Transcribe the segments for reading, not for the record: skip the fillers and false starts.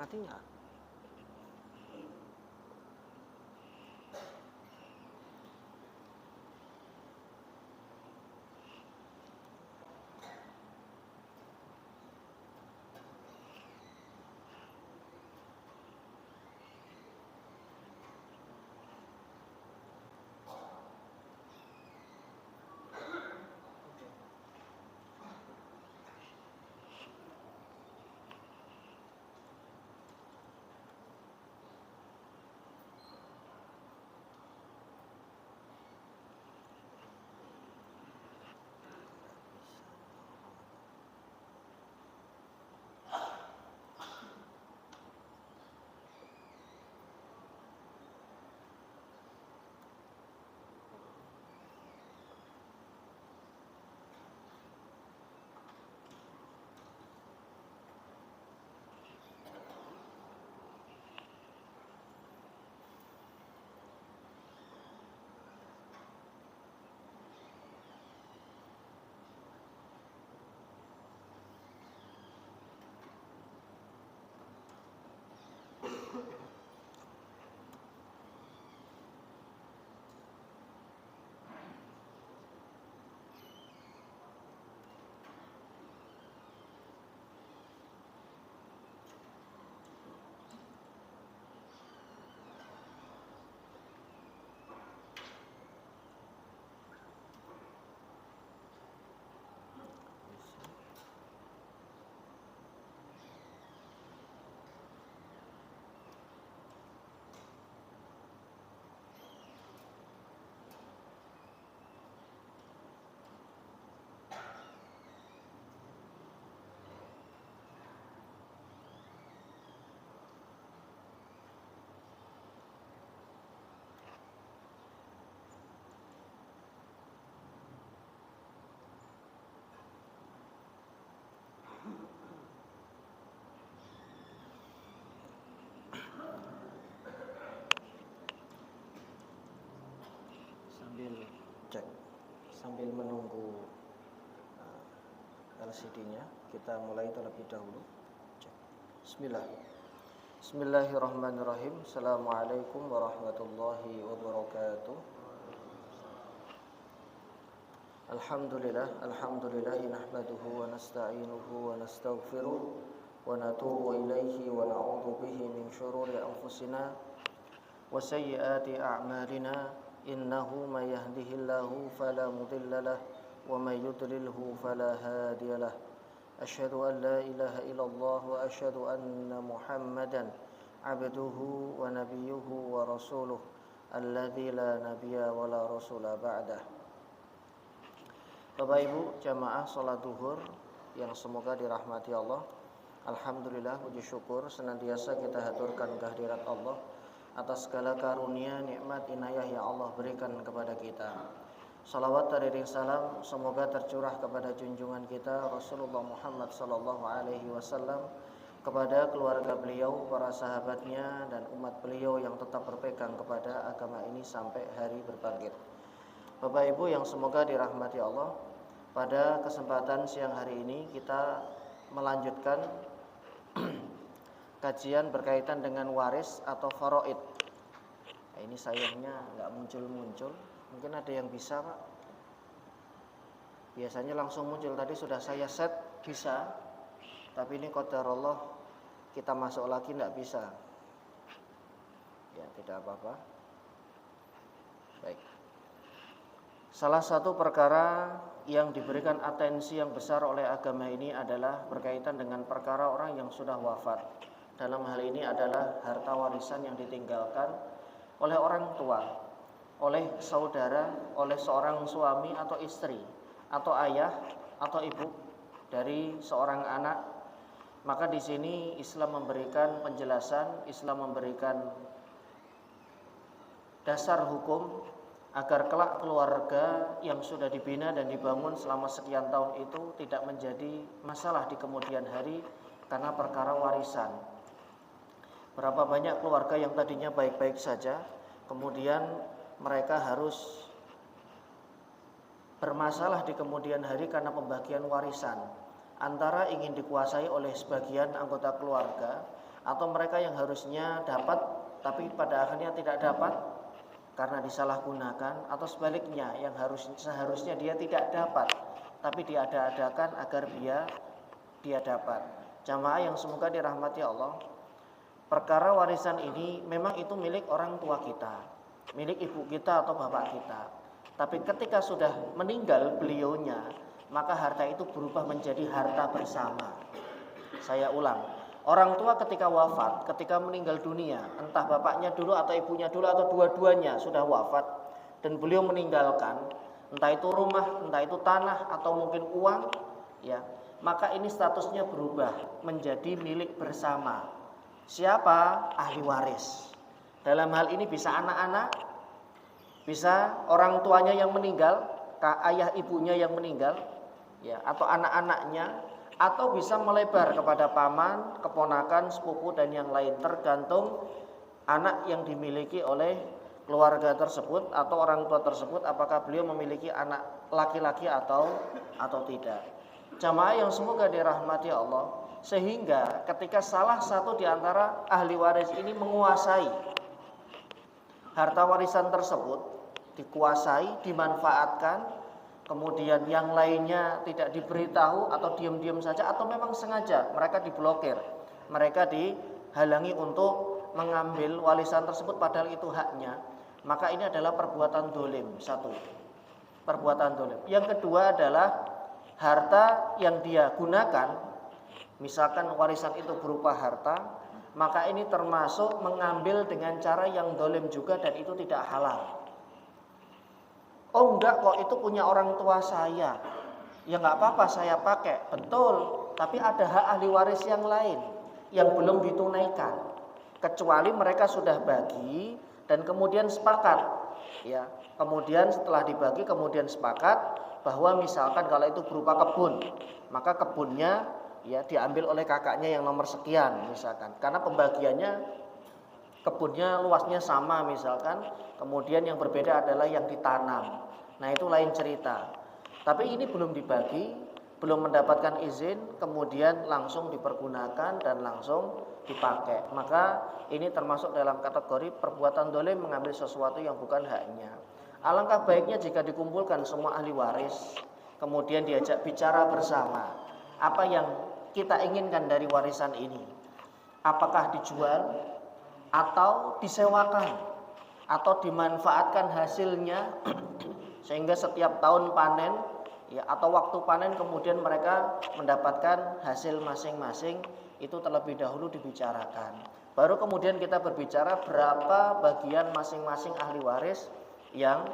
Mati nggak? Sambil cek, sambil menunggu LCD-nya, kita mulai terlebih dahulu. Cek. Bismillahirrahmanirrahim. Assalamualaikum warahmatullahi wabarakatuh. Alhamdulillah nahmaduhu wa nasta'inuhu wa nastaghfiruh wa natubu ilaihi wa na'udzu bihi min syururi anfusina wa sayyiati a'malina. Innahu may yahdihillahu fala mudilla lahu wa may yudlilhu fala hadiya lahu. Asyhadu an la ilaha illallah wa asyhadu anna Muhammadan abduhu wa nabiyyuhu wa rasuluh alladzi la nabiyya wa la rasula ba'dah. Bapak Ibu jamaah salat zuhur yang semoga dirahmati Allah. Alhamdulillah, puji syukur senantiasa kita haturkan kehadirat Allah atas segala karunia, nikmat, inayah yang Allah berikan kepada kita. Salawat teriring salam semoga tercurah kepada junjungan kita Rasulullah Muhammad sallallahu alaihi wasallam, kepada keluarga beliau, para sahabatnya, dan umat beliau yang tetap berpegang kepada agama ini sampai hari berbangkit. Bapak Ibu yang semoga dirahmati Allah, pada kesempatan siang hari ini kita melanjutkan kajian berkaitan dengan waris atau faraid. Nah, ini sayangnya nggak muncul-muncul. Mungkin ada yang bisa, Pak? Biasanya langsung muncul. Tadi sudah saya set bisa, tapi ini qadarullah kita masuk lagi nggak bisa. Ya, tidak apa-apa. Baik. Salah satu perkara yang diberikan atensi yang besar oleh agama ini adalah berkaitan dengan perkara orang yang sudah wafat. Dalam hal ini adalah harta warisan yang ditinggalkan oleh orang tua, oleh saudara, oleh seorang suami atau istri, atau ayah atau ibu dari seorang anak. Maka di sini Islam memberikan penjelasan, Islam memberikan dasar hukum agar kelak keluarga yang sudah dibina dan dibangun selama sekian tahun itu tidak menjadi masalah di kemudian hari karena perkara warisan. Berapa banyak keluarga yang tadinya baik-baik saja, kemudian mereka harus bermasalah di kemudian hari karena pembagian warisan. Antara ingin dikuasai oleh sebagian anggota keluarga atau mereka yang harusnya dapat tapi pada akhirnya tidak dapat karena disalahgunakan, atau sebaliknya yang seharusnya dia tidak dapat tapi diada-adakan agar dia dapat. Jamaah yang semoga dirahmati Allah, perkara warisan ini memang itu milik orang tua kita, milik ibu kita atau bapak kita. Tapi ketika sudah meninggal beliaunya, maka harta itu berubah menjadi harta bersama. Saya ulang, orang tua ketika wafat, ketika meninggal dunia, entah bapaknya dulu atau ibunya dulu atau dua-duanya sudah wafat dan beliau meninggalkan, entah itu rumah, entah itu tanah atau mungkin uang, ya, maka ini statusnya berubah menjadi milik bersama. Siapa? Ahli waris. Dalam hal ini bisa anak-anak, bisa orang tuanya yang meninggal, ayah ibunya yang meninggal, ya, atau anak-anaknya, atau bisa melebar kepada paman, keponakan, sepupu dan yang lain, tergantung anak yang dimiliki oleh keluarga tersebut atau orang tua tersebut, apakah beliau memiliki anak laki-laki atau tidak. Jamaah yang semoga dirahmati Allah, sehingga ketika salah satu di antara ahli waris ini menguasai harta warisan tersebut, dikuasai, dimanfaatkan, kemudian yang lainnya tidak diberitahu atau diam-diam saja atau memang sengaja mereka diblokir, mereka dihalangi untuk mengambil warisan tersebut padahal itu haknya, maka ini adalah perbuatan dolim. Satu, perbuatan dolim. Yang kedua adalah harta yang dia gunakan, misalkan warisan itu berupa harta, maka ini termasuk mengambil dengan cara yang dolim juga dan itu tidak halal. Oh enggak kok, itu punya orang tua saya, ya enggak apa-apa saya pakai. Betul, tapi ada hak ahli waris yang lain yang belum ditunaikan, kecuali mereka sudah bagi dan kemudian sepakat, ya, kemudian setelah dibagi kemudian sepakat bahwa misalkan kalau itu berupa kebun, maka kebunnya, ya, diambil oleh kakaknya yang nomor sekian misalkan, karena pembagiannya kebunnya luasnya sama misalkan, kemudian yang berbeda adalah yang ditanam. Nah itu lain cerita. Tapi ini belum dibagi, belum mendapatkan izin, kemudian langsung dipergunakan dan langsung dipakai, maka ini termasuk dalam kategori perbuatan dolim, mengambil sesuatu yang bukan haknya. Alangkah baiknya jika dikumpulkan semua ahli waris, kemudian diajak bicara bersama, apa yang kita inginkan dari warisan ini, apakah dijual atau disewakan atau dimanfaatkan hasilnya sehingga setiap tahun panen, ya, atau waktu panen kemudian mereka mendapatkan hasil masing-masing. Itu terlebih dahulu dibicarakan, baru kemudian kita berbicara berapa bagian masing-masing ahli waris yang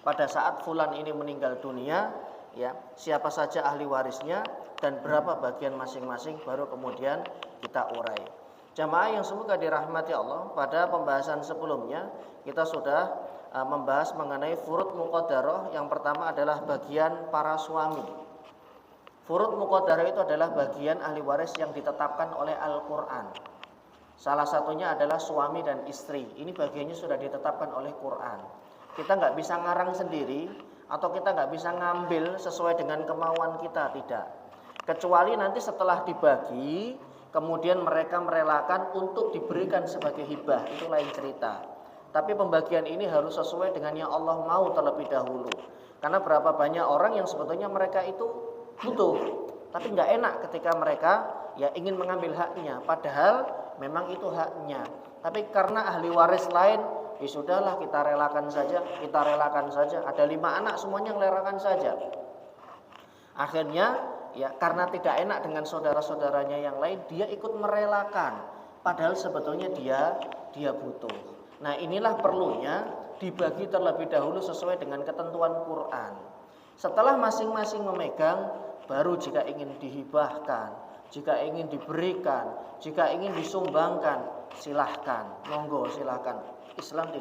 pada saat fulan ini meninggal dunia, ya, siapa saja ahli warisnya dan berapa bagian masing-masing, baru kemudian kita urai. Jamaah yang semoga dirahmati Allah, pada pembahasan sebelumnya kita sudah membahas mengenai furud muqaddarah. Yang pertama adalah bagian para suami. Furud muqaddarah itu adalah bagian ahli waris yang ditetapkan oleh Al-Quran. Salah satunya adalah suami dan istri. Ini bagiannya sudah ditetapkan oleh Quran. Kita nggak bisa ngarang sendiri atau kita nggak bisa ngambil sesuai dengan kemauan kita, tidak. Kecuali nanti setelah dibagi, kemudian mereka merelakan untuk diberikan sebagai hibah, itu lain cerita. Tapi pembagian ini harus sesuai dengan yang Allah mau terlebih dahulu. Karena berapa banyak orang yang sebetulnya mereka itu butuh, tapi nggak enak ketika mereka, ya, ingin mengambil haknya, padahal memang itu haknya. Tapi karena ahli waris lain, ya sudahlah kita relakan saja. Ada 5 anak semuanya relakan saja. Akhirnya, ya, karena tidak enak dengan saudara-saudaranya yang lain, dia ikut merelakan, padahal sebetulnya dia butuh. Nah inilah perlunya dibagi terlebih dahulu sesuai dengan ketentuan Quran. Setelah masing-masing memegang, baru jika ingin dihibahkan, jika ingin diberikan, jika ingin disumbangkan, silahkan, monggo silahkan. Islam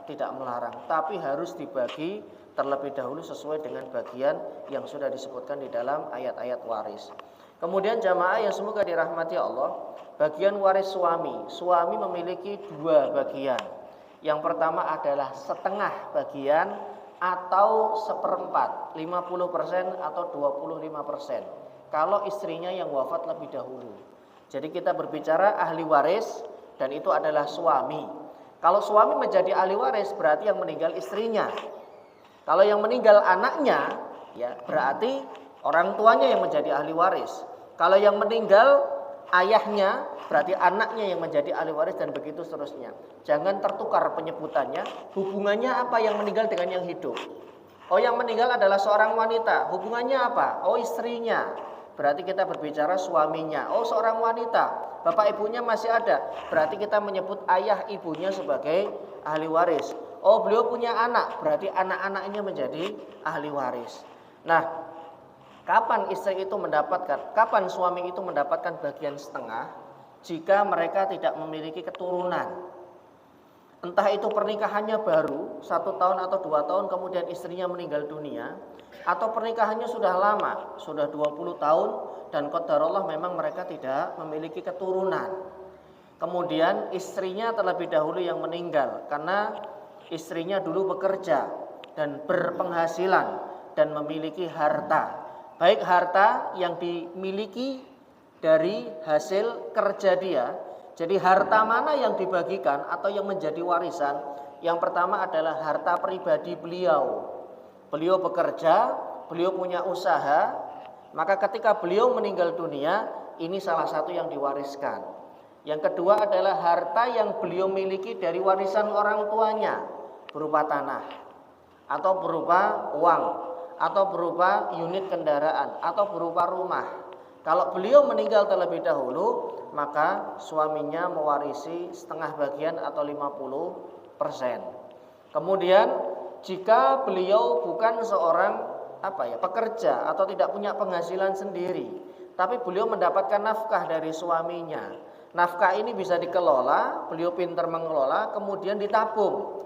tidak melarang, tapi harus dibagi terlebih dahulu sesuai dengan bagian yang sudah disebutkan di dalam ayat-ayat waris. Kemudian jamaah yang semoga dirahmati Allah, bagian waris suami. Suami memiliki 2 bagian. Yang pertama adalah setengah bagian atau seperempat, 50% atau 25%. Kalau istrinya yang wafat lebih dahulu. Jadi kita berbicara ahli waris dan itu adalah suami. Kalau suami menjadi ahli waris berarti yang meninggal istrinya. Kalau yang meninggal anaknya, ya berarti orang tuanya yang menjadi ahli waris. Kalau yang meninggal ayahnya, berarti anaknya yang menjadi ahli waris dan begitu seterusnya. Jangan tertukar penyebutannya. Hubungannya apa yang meninggal dengan yang hidup? Oh, yang meninggal adalah seorang wanita. Hubungannya apa? Oh, istrinya. Berarti kita berbicara suaminya. Oh, seorang wanita. Bapak ibunya masih ada. Berarti kita menyebut ayah ibunya sebagai ahli waris. Oh, beliau punya anak. Berarti anak-anaknya menjadi ahli waris. Nah, kapan istri itu mendapatkan, kapan suami itu mendapatkan bagian setengah? Jika mereka tidak memiliki keturunan. Entah itu pernikahannya baru 1 tahun atau 2 tahun kemudian istrinya meninggal dunia, atau pernikahannya sudah lama, sudah 20 tahun dan qadarullah memang mereka tidak memiliki keturunan. Kemudian istrinya terlebih dahulu yang meninggal karena istrinya dulu bekerja dan berpenghasilan dan memiliki harta. Baik harta yang dimiliki dari hasil kerja dia. Jadi harta mana yang dibagikan atau yang menjadi warisan? Yang pertama adalah harta pribadi beliau. Beliau bekerja, beliau punya usaha, maka ketika beliau meninggal dunia, ini salah satu yang diwariskan. Yang kedua adalah harta yang beliau miliki dari warisan orang tuanya, berupa tanah, atau berupa uang, atau berupa unit kendaraan, atau berupa rumah. Kalau beliau meninggal terlebih dahulu, maka suaminya mewarisi setengah bagian atau 50%. Kemudian jika beliau bukan seorang pekerja atau tidak punya penghasilan sendiri, tapi beliau mendapatkan nafkah dari suaminya. Nafkah ini bisa dikelola, beliau pintar mengelola, kemudian ditabung.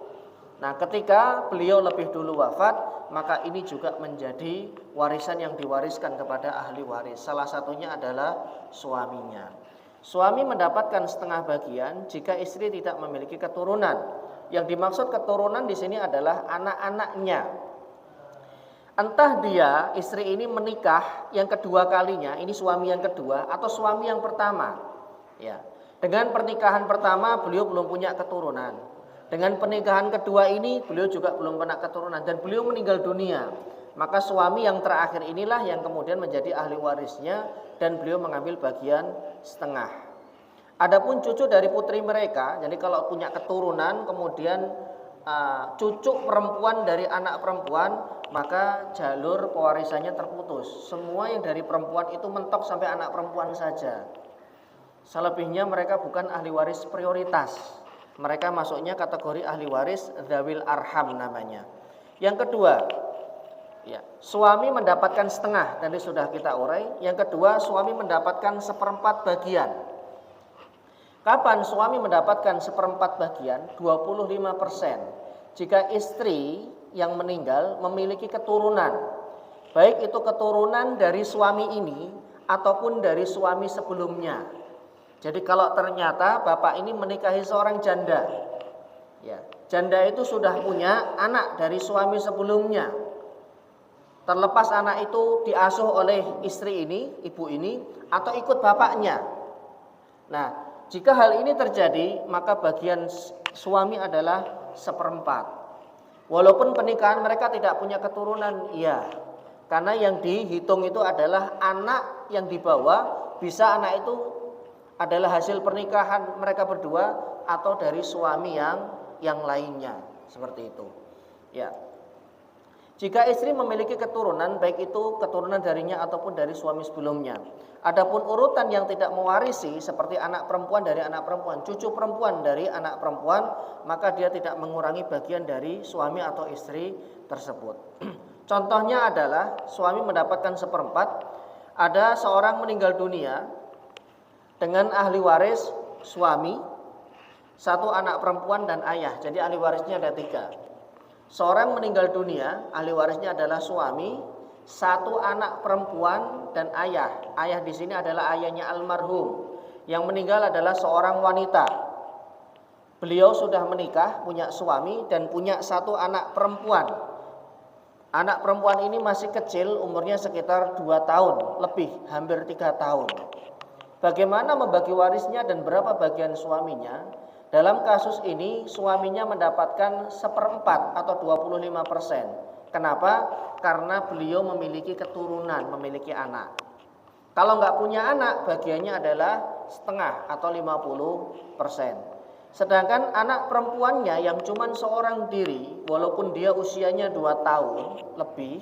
Nah, ketika beliau lebih dulu wafat, maka ini juga menjadi warisan yang diwariskan kepada ahli waris. Salah satunya adalah suaminya. Suami mendapatkan setengah bagian jika istri tidak memiliki keturunan. Yang dimaksud keturunan di sini adalah anak-anaknya. Entah dia istri ini menikah yang kedua kalinya, ini suami yang kedua atau suami yang pertama. Ya. Dengan pernikahan pertama beliau belum punya keturunan. Dengan pernikahan kedua ini beliau juga belum punya keturunan dan beliau meninggal dunia. Maka suami yang terakhir inilah yang kemudian menjadi ahli warisnya dan beliau mengambil bagian setengah. Adapun cucu dari putri mereka, jadi kalau punya keturunan kemudian cucu perempuan dari anak perempuan, maka jalur pewarisannya terputus. Semua yang dari perempuan itu mentok sampai anak perempuan saja. Selebihnya mereka bukan ahli waris prioritas. Mereka masuknya kategori ahli waris dzawil arham namanya. Yang kedua, ya, suami mendapatkan setengah, tadi sudah kita urai. Yang kedua, suami mendapatkan 1/4 bagian. Kapan suami mendapatkan 1/4 bagian? 25%. Jika istri yang meninggal memiliki keturunan, baik itu keturunan dari suami ini ataupun dari suami sebelumnya. Jadi kalau ternyata bapak ini menikahi seorang janda, ya, janda itu sudah punya anak dari suami sebelumnya. Terlepas anak itu diasuh oleh istri ini, ibu ini, atau ikut bapaknya. Nah, jika hal ini terjadi, maka bagian suami adalah 1/4. Walaupun pernikahan mereka tidak punya keturunan, iya. Karena yang dihitung itu adalah anak yang dibawa, bisa anak itu adalah hasil pernikahan mereka berdua atau dari suami yang lainnya, seperti itu. Ya. Jika istri memiliki keturunan, baik itu keturunan darinya ataupun dari suami sebelumnya. Adapun urutan yang tidak mewarisi seperti anak perempuan dari anak perempuan, cucu perempuan dari anak perempuan, maka dia tidak mengurangi bagian dari suami atau istri tersebut. Contohnya adalah suami mendapatkan 1/4, ada seorang meninggal dunia dengan ahli waris suami, 1 anak perempuan dan ayah. Jadi ahli warisnya ada 3. Seorang meninggal dunia, ahli warisnya adalah suami, 1 anak perempuan dan ayah. Ayah di sini adalah ayahnya almarhum. Yang meninggal adalah seorang wanita. Beliau sudah menikah, punya suami dan punya 1 anak perempuan. Anak perempuan ini masih kecil, umurnya sekitar 2 tahun lebih, hampir 3 tahun. Bagaimana membagi warisnya dan berapa bagian suaminya? Dalam kasus ini suaminya mendapatkan 1/4 atau 25%. Kenapa? Karena beliau memiliki keturunan, memiliki anak. Kalau nggak punya anak, bagiannya adalah setengah atau 50%. Sedangkan anak perempuannya yang cuma seorang diri, walaupun dia usianya 2 tahun lebih,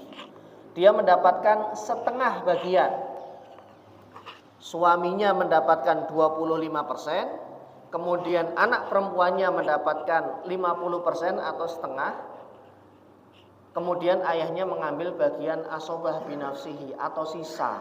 dia mendapatkan setengah bagian. Suaminya mendapatkan 25%, kemudian anak perempuannya mendapatkan 50% atau setengah, kemudian ayahnya mengambil bagian asobah binafsihi atau sisa.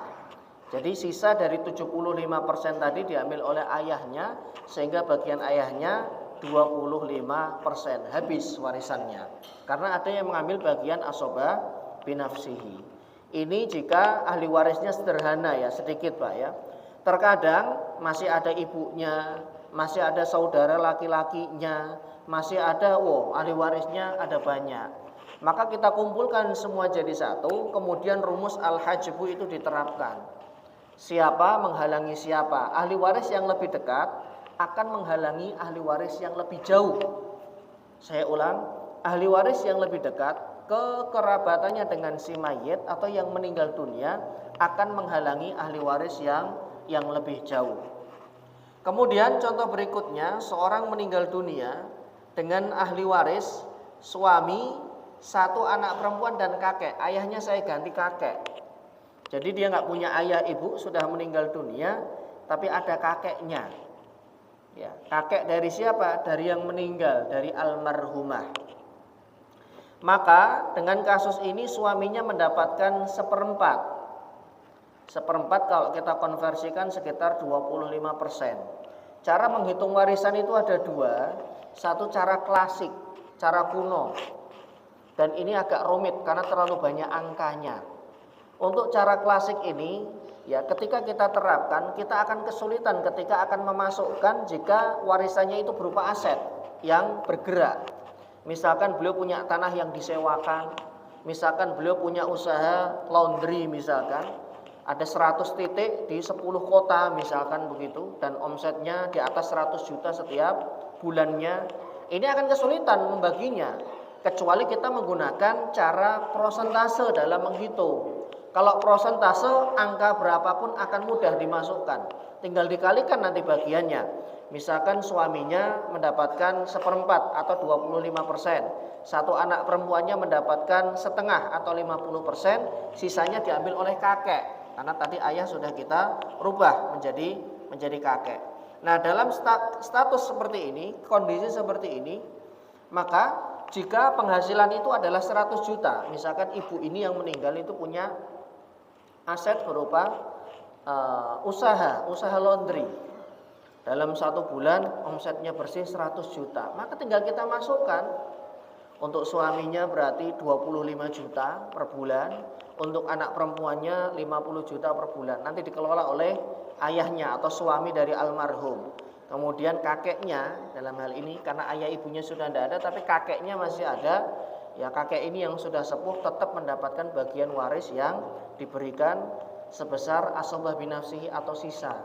Jadi sisa dari 75% tadi diambil oleh ayahnya, sehingga bagian ayahnya 25%, habis warisannya. Karena ada yang mengambil bagian asobah binafsihi. Ini jika ahli warisnya sederhana ya, sedikit Pak ya. Terkadang masih ada ibunya, masih ada saudara laki-lakinya, masih ada ahli warisnya ada banyak. Maka kita kumpulkan semua jadi satu, kemudian rumus al-hajbu itu diterapkan. Siapa menghalangi siapa? Ahli waris yang lebih dekat akan menghalangi ahli waris yang lebih jauh. Saya ulang, ahli waris yang lebih dekat, kekerabatannya dengan si mayit atau yang meninggal dunia akan menghalangi ahli waris yang lebih jauh. Kemudian contoh berikutnya, seorang meninggal dunia dengan ahli waris, suami, 1 anak perempuan dan kakek. Ayahnya saya ganti kakek. Jadi dia nggak punya ayah ibu, sudah meninggal dunia, tapi ada kakeknya. Ya, kakek dari siapa? Dari yang meninggal, dari almarhumah. Maka dengan kasus ini suaminya mendapatkan 1/4. 1/4 kalau kita konversikan sekitar 25%. Cara menghitung warisan itu ada 2. Satu cara klasik, cara kuno. Dan ini agak rumit karena terlalu banyak angkanya. Untuk cara klasik ini, ya ketika kita terapkan, kita akan kesulitan ketika akan memasukkan jika warisannya itu berupa aset yang bergerak. Misalkan beliau punya tanah yang disewakan, misalkan beliau punya usaha laundry misalkan, ada 100 titik di 10 kota misalkan begitu, dan omsetnya di atas 100 juta setiap bulannya. Ini akan kesulitan membaginya, kecuali kita menggunakan cara prosentase dalam menghitung. Kalau prosentase, angka berapapun akan mudah dimasukkan, tinggal dikalikan nanti bagiannya. Misalkan suaminya mendapatkan 1/4 atau 25%, 1 anak perempuannya mendapatkan setengah atau 50%, sisanya diambil oleh kakek. Karena tadi ayah sudah kita rubah menjadi kakek. Nah, dalam status seperti ini, kondisi seperti ini, maka jika penghasilan itu adalah 100 juta, misalkan ibu ini yang meninggal itu punya aset berupa usaha laundry. Dalam 1 bulan omsetnya bersih 100 juta, maka tinggal kita masukkan. Untuk suaminya berarti 25 juta per bulan, untuk anak perempuannya 50 juta per bulan. Nanti dikelola oleh ayahnya atau suami dari almarhum. Kemudian kakeknya, dalam hal ini karena ayah ibunya sudah tidak ada, tapi kakeknya masih ada. Ya, kakek ini yang sudah sepuh tetap mendapatkan bagian waris yang diberikan sebesar asobah binafsihi atau sisa.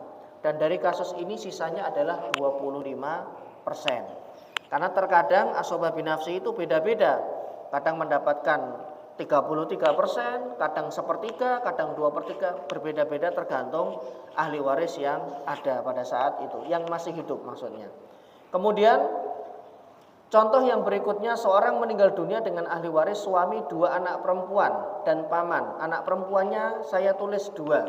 Dan dari kasus ini sisanya adalah 25%. Karena terkadang asobah binafsihi itu beda-beda. Kadang mendapatkan 33%, kadang 1/3, kadang 2/3, berbeda-beda tergantung ahli waris yang ada pada saat itu, yang masih hidup maksudnya. Kemudian contoh yang berikutnya, seorang meninggal dunia dengan ahli waris suami, 2 anak perempuan dan paman. Anak perempuannya saya tulis 2.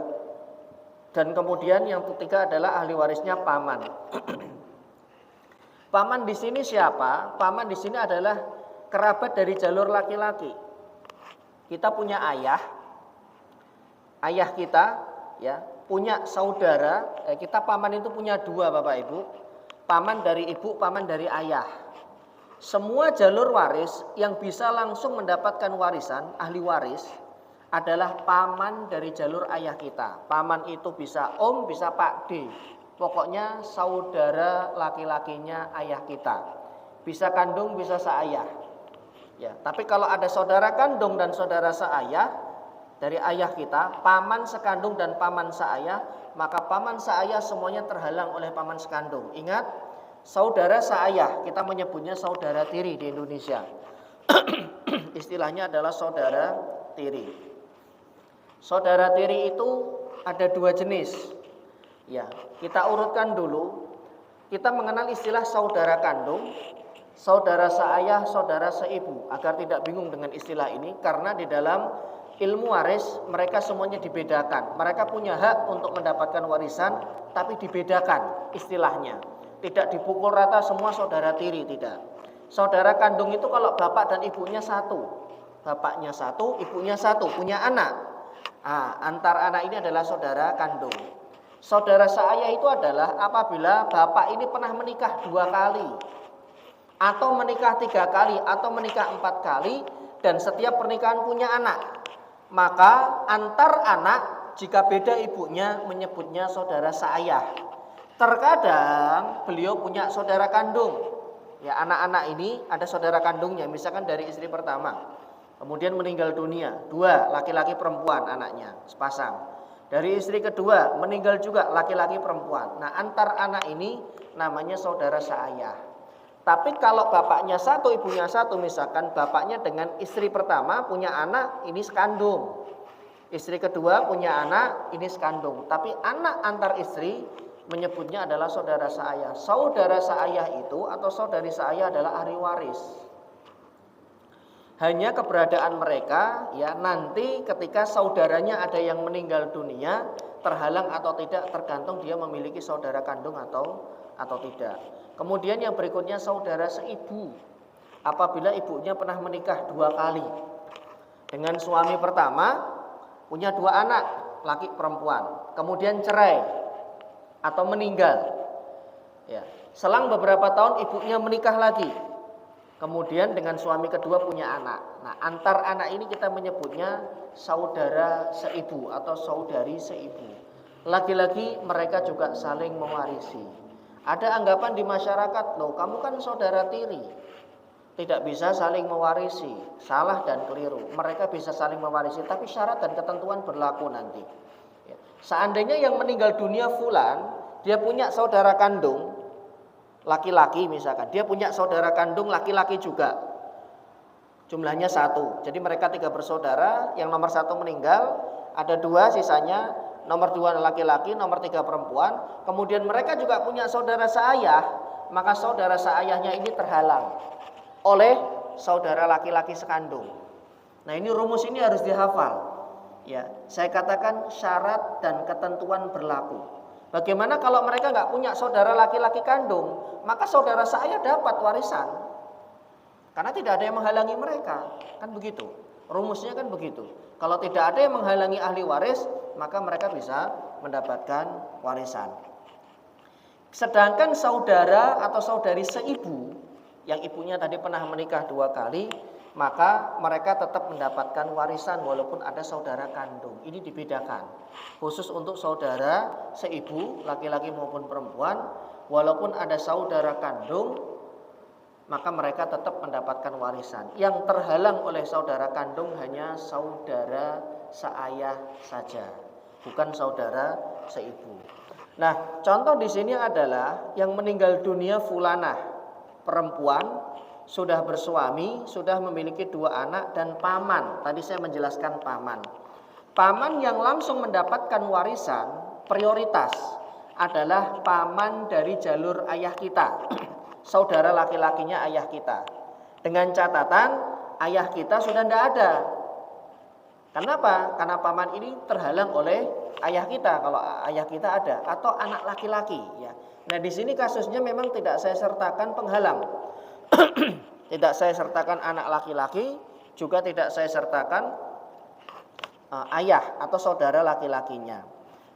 Dan kemudian yang ketiga adalah ahli warisnya paman. Paman di sini siapa? Paman di sini adalah kerabat dari jalur laki-laki. Kita punya ayah kita ya, punya saudara, kita paman itu punya 2 Bapak Ibu. Paman dari ibu, paman dari ayah. Semua jalur waris yang bisa langsung mendapatkan warisan, ahli waris adalah paman dari jalur ayah kita. Paman itu bisa om, bisa Pak D. Pokoknya saudara laki-lakinya ayah kita. Bisa kandung, bisa seayah. Ya, tapi kalau ada saudara kandung dan saudara seayah, dari ayah kita, paman sekandung dan paman seayah, maka paman seayah semuanya terhalang oleh paman sekandung. Ingat, saudara seayah, kita menyebutnya saudara tiri di Indonesia. Istilahnya adalah saudara tiri. Saudara tiri itu ada dua jenis. Ya, kita urutkan dulu. Kita mengenal istilah saudara kandung, saudara seayah, saudara seibu, agar tidak bingung dengan istilah ini, karena di dalam ilmu waris mereka semuanya dibedakan. Mereka punya hak untuk mendapatkan warisan, tapi dibedakan istilahnya. Tidak dipukul rata semua saudara tiri, tidak. Saudara kandung itu kalau bapak dan ibunya satu, bapaknya satu, ibunya satu, punya anak. Antar anak ini adalah saudara kandung. Saudara seayah itu adalah apabila bapak ini pernah menikah 2 kali, atau menikah 3 kali, atau menikah 4 kali, dan setiap pernikahan punya anak. Maka antar anak jika beda ibunya menyebutnya saudara seayah. Terkadang beliau punya saudara kandung. Ya, anak-anak ini ada saudara kandungnya, misalkan dari istri pertama, kemudian meninggal dunia, 2 laki-laki perempuan anaknya sepasang. Dari istri kedua meninggal juga laki-laki perempuan. Nah, antar anak ini namanya saudara seayah. Tapi kalau bapaknya satu, ibunya satu, misalkan bapaknya dengan istri pertama punya anak, ini sekandung. Istri kedua punya anak, ini sekandung. Tapi anak antar istri menyebutnya adalah saudara seayah. Saudara seayah itu atau saudari seayah adalah ahli waris. Hanya keberadaan mereka ya nanti ketika saudaranya ada yang meninggal dunia, terhalang atau tidak tergantung dia memiliki saudara kandung atau tidak. Kemudian yang berikutnya saudara seibu. Apabila ibunya pernah menikah 2 kali. Dengan suami pertama punya 2 anak, laki perempuan. Kemudian cerai atau meninggal. Ya, selang beberapa tahun ibunya menikah lagi. Kemudian dengan suami kedua punya anak. Nah, antar anak ini kita menyebutnya saudara seibu atau saudari seibu. Lagi-lagi mereka juga saling mewarisi. Ada anggapan di masyarakat, loh kamu kan saudara tiri, tidak bisa saling mewarisi. Salah dan keliru. Mereka bisa saling mewarisi, tapi syarat dan ketentuan berlaku nanti. Seandainya yang meninggal dunia fulan, dia punya saudara kandung laki-laki misalkan, dia punya saudara kandung laki-laki juga, jumlahnya 1. Jadi mereka 3 bersaudara, yang nomor 1 meninggal, ada 2 sisanya, nomor 2 laki-laki, nomor 3 perempuan. Kemudian mereka juga punya saudara seayah, maka saudara seayahnya ini terhalang oleh saudara laki-laki sekandung. Nah, ini rumus ini harus dihafal. Ya, saya katakan syarat dan ketentuan berlaku. Bagaimana kalau mereka nggak punya saudara laki-laki kandung, maka saudara seayah dapat warisan, karena tidak ada yang menghalangi mereka, kan begitu. Rumusnya kan begitu. Kalau tidak ada yang menghalangi ahli waris, maka mereka bisa mendapatkan warisan. Sedangkan saudara atau saudari seibu, yang ibunya tadi pernah menikah 2 kali, maka mereka tetap mendapatkan warisan walaupun ada saudara kandung. Ini dibedakan. Khusus untuk saudara seibu, laki-laki maupun perempuan, walaupun ada saudara kandung, maka mereka tetap mendapatkan warisan. Yang terhalang oleh saudara kandung hanya saudara seayah saja, bukan saudara seibu. Nah, contoh di sini adalah yang meninggal dunia fulanah, perempuan, sudah bersuami, sudah memiliki 2 anak dan paman. Tadi saya menjelaskan paman. Paman yang langsung mendapatkan warisan prioritas adalah paman dari jalur ayah kita, saudara laki-lakinya ayah kita. Dengan catatan ayah kita sudah tidak ada. Kenapa? Karena paman ini terhalang oleh ayah kita kalau ayah kita ada, atau anak laki-laki. Ya. Nah, di sini kasusnya memang tidak saya sertakan penghalang. Tidak saya sertakan anak laki-laki, juga tidak saya sertakan ayah atau saudara laki-lakinya.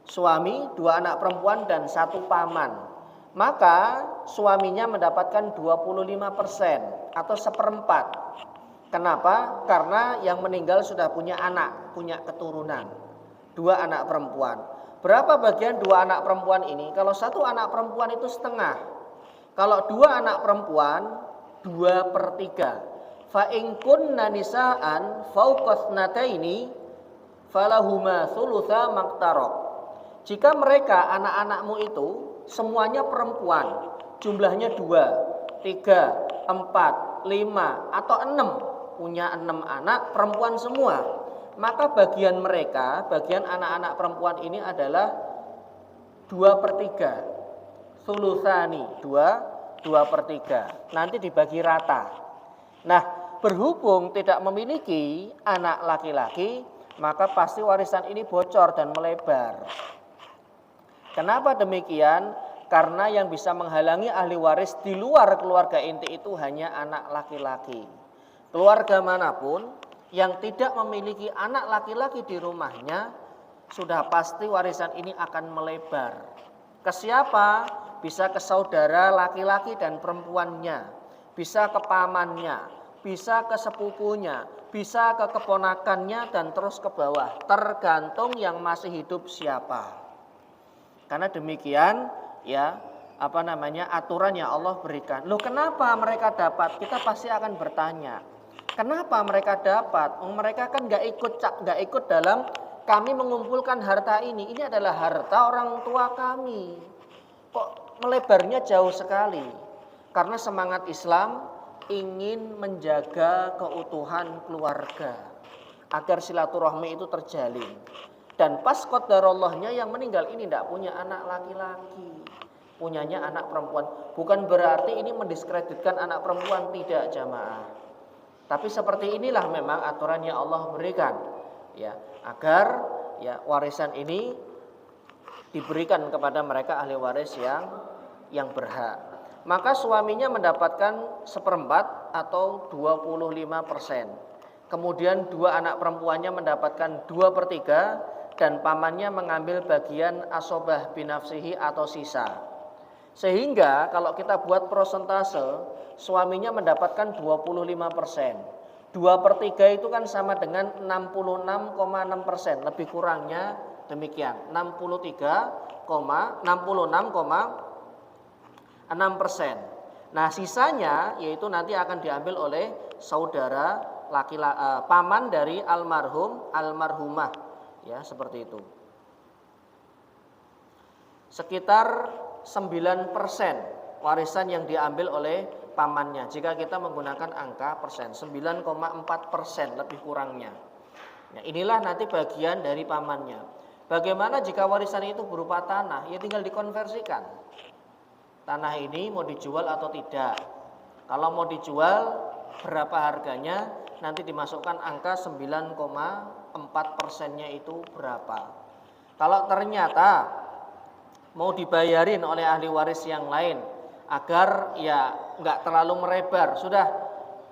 Suami, 2 anak perempuan dan 1 paman. Maka suaminya mendapatkan 25% atau 1/4. Kenapa? Karena yang meninggal sudah punya anak, punya keturunan, 2 anak perempuan. Berapa bagian 2 anak perempuan ini? Kalau 1 anak perempuan itu setengah. Kalau 2 anak perempuan 2/3. Fa in kunna nisaan fauqathnataini falahuma thulutsa maktarok. Jika mereka anak-anakmu itu semuanya perempuan, jumlahnya 2, 3, 4, 5 atau 6, punya 6 anak perempuan semua, maka bagian mereka, bagian anak-anak perempuan ini adalah 2/3. Thulutsani, 2/3. Nanti dibagi rata. Nah, berhubung tidak memiliki anak laki-laki, maka pasti warisan ini bocor dan melebar. Kenapa demikian? Karena yang bisa menghalangi ahli waris di luar keluarga inti itu hanya anak laki-laki. Keluarga manapun yang tidak memiliki anak laki-laki di rumahnya, sudah pasti warisan ini akan melebar. Ke siapa? Bisa ke saudara laki-laki dan perempuannya, bisa ke pamannya, bisa ke sepupunya, bisa ke keponakannya, dan terus ke bawah. Tergantung yang masih hidup siapa. Karena demikian ya, aturan yang Allah berikan. Loh, kenapa mereka dapat? Kita pasti akan bertanya. Kenapa mereka dapat? Mereka kan nggak ikut dalam kami mengumpulkan harta ini. Ini adalah harta orang tua kami. Kok melebarnya jauh sekali? Karena semangat Islam ingin menjaga keutuhan keluarga agar silaturahmi itu terjalin. Dan pas qadarallahnya yang meninggal ini tidak punya anak laki-laki, punyanya anak perempuan. Bukan berarti ini mendiskreditkan anak perempuan, tidak jamaah. Tapi seperti inilah memang aturan yang Allah berikan, ya, agar ya warisan ini diberikan kepada mereka ahli waris yang berhak. Maka suaminya mendapatkan 1/4 atau 25%. Kemudian 2 anak perempuannya mendapatkan 2/3 dan pamannya mengambil bagian asobah binafsihi atau sisa. Sehingga kalau kita buat persentase, suaminya mendapatkan 25%. 2/3 itu kan sama dengan 66,6%, lebih kurangnya demikian, 66,6%. Nah, sisanya yaitu nanti akan diambil oleh saudara paman dari almarhum, almarhumah, ya, seperti itu. Sekitar 9% warisan yang diambil oleh pamannya. Jika kita menggunakan angka persen, 9,4% lebih kurangnya. Nah, inilah nanti bagian dari pamannya. Bagaimana jika warisan itu berupa tanah? Ya tinggal dikonversikan. Tanah ini mau dijual atau tidak. Kalau mau dijual, berapa harganya? Nanti dimasukkan angka 9,4%-nya itu berapa. Kalau ternyata mau dibayarin oleh ahli waris yang lain agar ya nggak terlalu merebar, sudah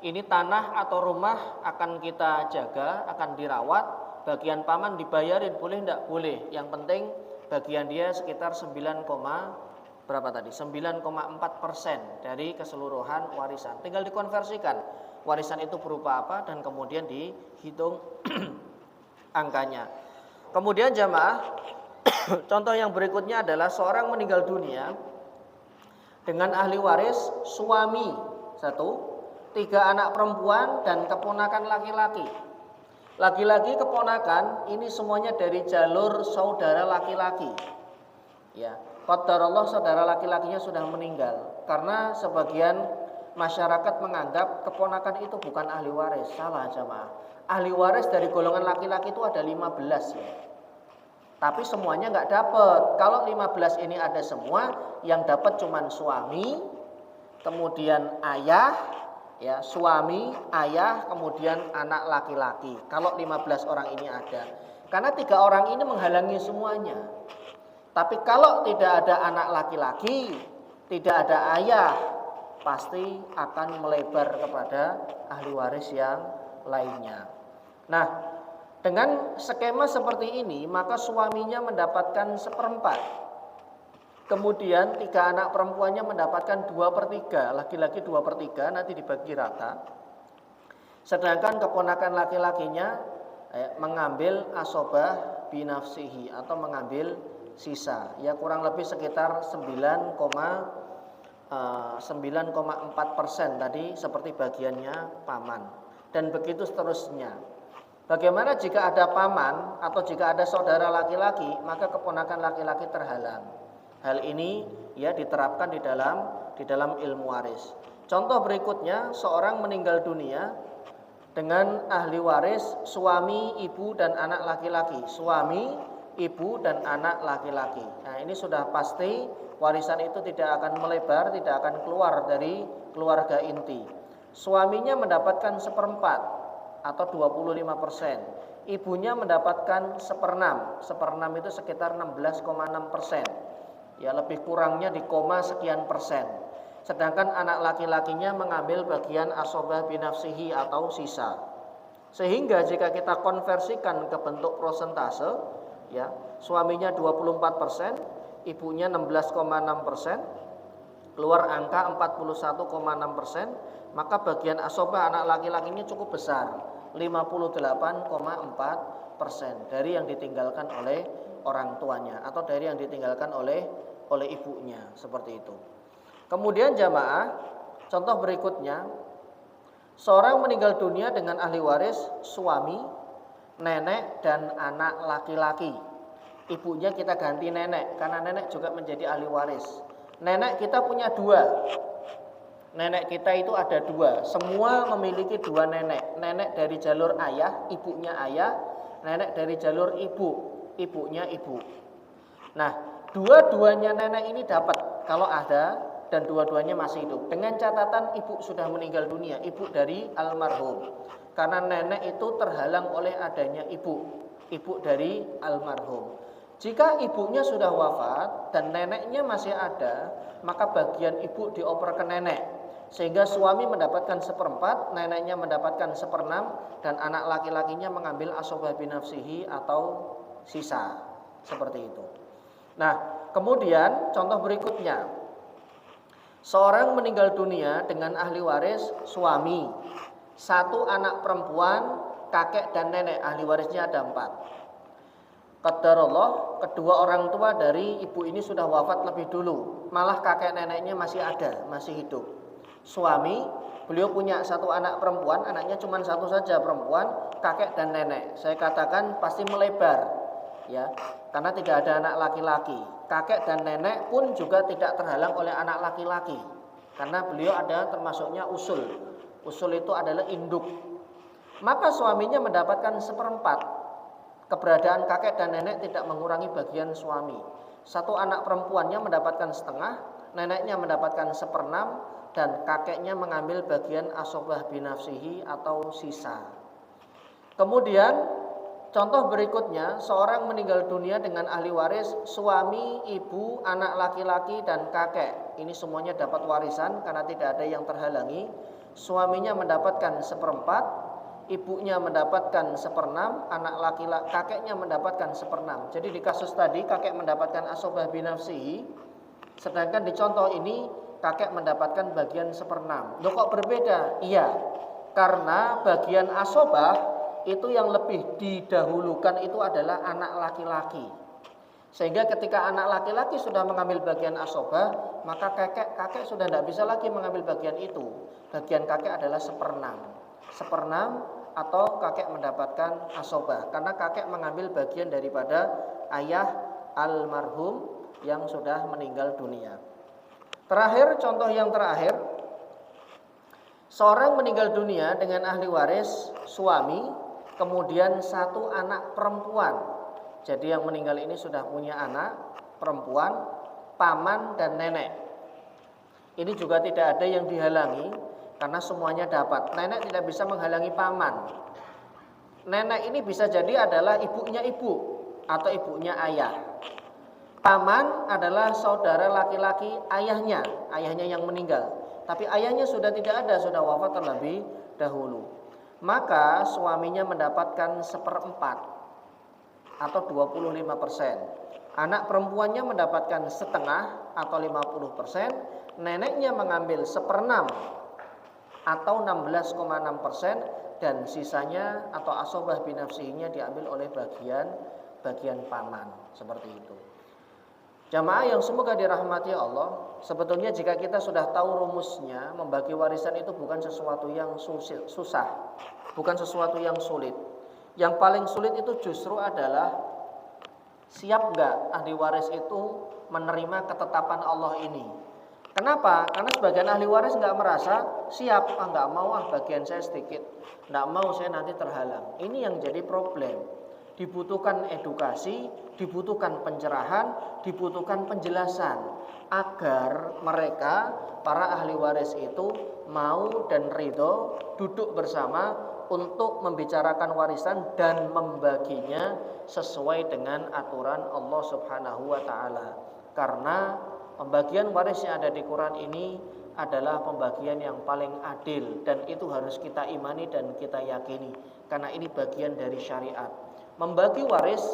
ini tanah atau rumah akan kita jaga, akan dirawat, bagian paman dibayarin, boleh enggak? Boleh. Yang penting bagian dia sekitar 9,4% dari keseluruhan warisan. Tinggal dikonversikan warisan itu berupa apa dan kemudian dihitung angkanya. Kemudian jamaah, contoh yang berikutnya adalah seorang meninggal dunia dengan ahli waris suami 1, 3 anak perempuan dan keponakan laki-laki. Lagi-lagi keponakan ini semuanya dari jalur saudara laki-laki. Ya, qadarullah saudara laki-lakinya sudah meninggal. Karena sebagian masyarakat menganggap keponakan itu bukan ahli waris. Salah jamaah. Ahli waris dari golongan laki-laki itu ada 15 ya. Tapi semuanya nggak dapat. Kalau 15 ini ada semua, yang dapat cuman suami, kemudian ayah, ya, suami, ayah, kemudian anak laki-laki. Kalau 15 orang ini ada. Karena 3 orang ini menghalangi semuanya. Tapi kalau tidak ada anak laki-laki, tidak ada ayah, pasti akan melebar kepada ahli waris yang lainnya. Nah, dengan skema seperti ini, maka suaminya mendapatkan 1/4. Kemudian 3 anak perempuannya mendapatkan 2/3, laki-laki 2/3, nanti dibagi rata. Sedangkan keponakan laki-lakinya mengambil asobah binafsihi atau mengambil sisa. Ya kurang lebih sekitar 9,4% tadi seperti bagiannya paman. Dan begitu seterusnya. Bagaimana jika ada paman atau jika ada saudara laki-laki, maka keponakan laki-laki terhalang. Hal ini ya diterapkan di dalam ilmu waris. Contoh berikutnya, seorang meninggal dunia dengan ahli waris suami, ibu dan anak laki-laki. Suami, ibu dan anak laki-laki. Nah, ini sudah pasti warisan itu tidak akan melebar, tidak akan keluar dari keluarga inti. Suaminya mendapatkan 1/4 atau 25%. Ibunya mendapatkan 1/6. 1/6 itu sekitar 16,6%. Ya, lebih kurangnya di koma sekian persen. Sedangkan anak laki-lakinya mengambil bagian asobah binafsihi atau sisa. Sehingga jika kita konversikan ke bentuk prosentase, ya, suaminya 24%, ibunya 16,6%, keluar angka 41,6%, maka bagian asobah anak laki-lakinya cukup besar, 58,4% dari yang ditinggalkan oleh orang tuanya atau dari yang ditinggalkan oleh ibunya, seperti itu. Kemudian jamaah, contoh berikutnya, seorang meninggal dunia dengan ahli waris suami, nenek dan anak laki-laki. Ibunya kita ganti nenek karena nenek juga menjadi ahli waris. Nenek kita punya 2. Nenek kita itu ada 2. Semua memiliki 2 nenek. Nenek dari jalur ayah, ibunya ayah. Nenek dari jalur ibu, ibunya ibu. Nah, dua-duanya nenek ini dapat kalau ada dan dua-duanya masih hidup. Dengan catatan ibu sudah meninggal dunia, ibu dari almarhum. Karena nenek itu terhalang oleh adanya ibu dari almarhum. Jika ibunya sudah wafat dan neneknya masih ada, maka bagian ibu dioper ke nenek. Sehingga suami mendapatkan 1/4, neneknya mendapatkan 1/6, dan anak laki-lakinya mengambil asobah binafsihi atau sisa. Seperti itu. Nah, kemudian contoh berikutnya. Seorang meninggal dunia dengan ahli waris suami, 1 anak perempuan, kakek dan nenek. Ahli warisnya ada 4. Qadarullah, kedua orang tua dari ibu ini sudah wafat lebih dulu. Malah kakek neneknya masih ada, masih hidup. Suami, beliau punya 1 anak perempuan, anaknya cuma 1 saja perempuan, kakek dan nenek. Saya katakan pasti melebar, ya, karena tidak ada anak laki-laki. Kakek dan nenek pun juga tidak terhalang oleh anak laki-laki, karena beliau ada termasuknya usul. Usul itu adalah induk. Maka suaminya mendapatkan 1/4. Keberadaan kakek dan nenek tidak mengurangi bagian suami. 1 anak perempuannya mendapatkan setengah, neneknya mendapatkan 1/6, dan kakeknya mengambil bagian asobah binafsihi atau sisa. Kemudian contoh berikutnya, seorang meninggal dunia dengan ahli waris suami, ibu, anak laki-laki dan kakek. Ini semuanya dapat warisan karena tidak ada yang terhalangi. Suaminya mendapatkan 1/4, ibunya mendapatkan 1/6, anak laki-laki kakeknya mendapatkan 1/6. Jadi di kasus tadi kakek mendapatkan asobah binafsihi, sedangkan di contoh ini kakek mendapatkan bagian 1/6. Loh, kok berbeda? Iya, karena bagian asobah itu yang lebih didahulukan itu adalah anak laki-laki. Sehingga ketika anak laki-laki sudah mengambil bagian asobah, maka kakek sudah tidak bisa lagi mengambil bagian itu. Bagian kakek adalah 1/6. 1/6 atau kakek mendapatkan asobah, karena kakek mengambil bagian daripada ayah almarhum yang sudah meninggal dunia. Terakhir, contoh yang terakhir, seorang meninggal dunia dengan ahli waris suami, kemudian 1 anak perempuan. Jadi yang meninggal ini sudah punya anak perempuan, paman dan nenek. Ini juga tidak ada yang dihalangi karena semuanya dapat. Nenek tidak bisa menghalangi paman. Nenek ini bisa jadi adalah ibunya ibu atau ibunya ayah. Paman adalah saudara laki-laki ayahnya yang meninggal. Tapi ayahnya sudah tidak ada, sudah wafat terlebih dahulu. Maka suaminya mendapatkan 1/4 atau 25%. Anak perempuannya mendapatkan setengah atau 50%. Neneknya mengambil 1/6 atau 16,6%, dan sisanya atau asobah binafsihinya diambil oleh bagian paman. Seperti itu. Jamaah yang semoga dirahmati Allah, sebetulnya jika kita sudah tahu rumusnya, membagi warisan itu bukan sesuatu yang susah, bukan sesuatu yang sulit. Yang paling sulit itu justru adalah siap nggak ahli waris itu menerima ketetapan Allah ini. Kenapa? Karena sebagian ahli waris nggak merasa siap, nggak mau bagian saya sedikit, nggak mau saya nanti terhalang. Ini yang jadi problem. Dibutuhkan edukasi, dibutuhkan pencerahan, dibutuhkan penjelasan agar mereka para ahli waris itu mau dan ridho duduk bersama untuk membicarakan warisan dan membaginya sesuai dengan aturan Allah Subhanahu wa taala. Karena pembagian waris yang ada di Quran ini adalah pembagian yang paling adil dan itu harus kita imani dan kita yakini karena ini bagian dari syariat. Membagi waris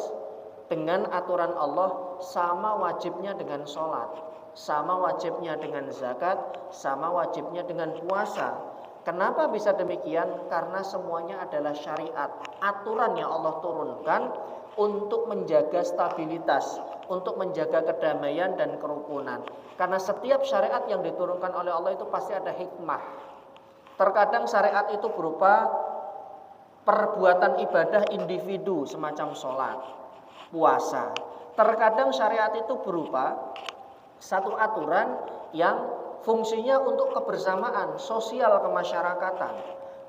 dengan aturan Allah sama wajibnya dengan sholat, sama wajibnya dengan zakat, sama wajibnya dengan puasa. Kenapa bisa demikian? Karena semuanya adalah syariat, aturan yang Allah turunkan untuk menjaga stabilitas, untuk menjaga kedamaian dan kerukunan. Karena setiap syariat yang diturunkan oleh Allah itu pasti ada hikmah. Terkadang syariat itu berupa perbuatan ibadah individu semacam sholat, puasa. Terkadang syariat itu berupa satu aturan yang fungsinya untuk kebersamaan sosial kemasyarakatan.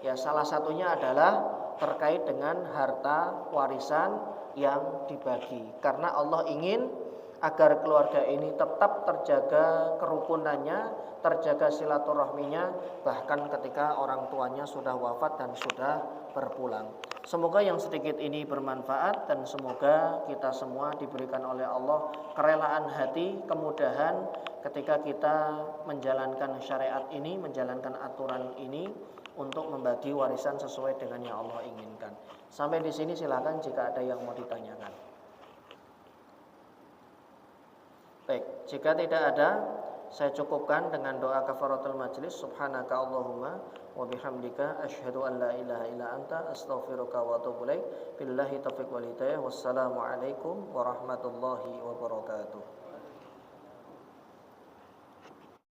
Ya, salah satunya adalah terkait dengan harta warisan yang dibagi. Karena Allah ingin agar keluarga ini tetap terjaga kerukunannya, terjaga silaturahminya bahkan ketika orang tuanya sudah wafat dan sudah berpulang. Semoga yang sedikit ini bermanfaat dan semoga kita semua diberikan oleh Allah kerelaan hati, kemudahan ketika kita menjalankan syariat ini, menjalankan aturan ini untuk membagi warisan sesuai dengan yang Allah inginkan. Sampai di sini silakan jika ada yang mau ditanyakan. Baik, jika tidak ada, saya cukupkan dengan doa kafaratul majlis. Subhanaka Allahumma wa bihamdika asyhadu an la ilaha illa anta astaghfiruka wa atubu ilaik. Billahi taufiq wal hidayah. Wassalamualaikum warahmatullahi wabarakatuh.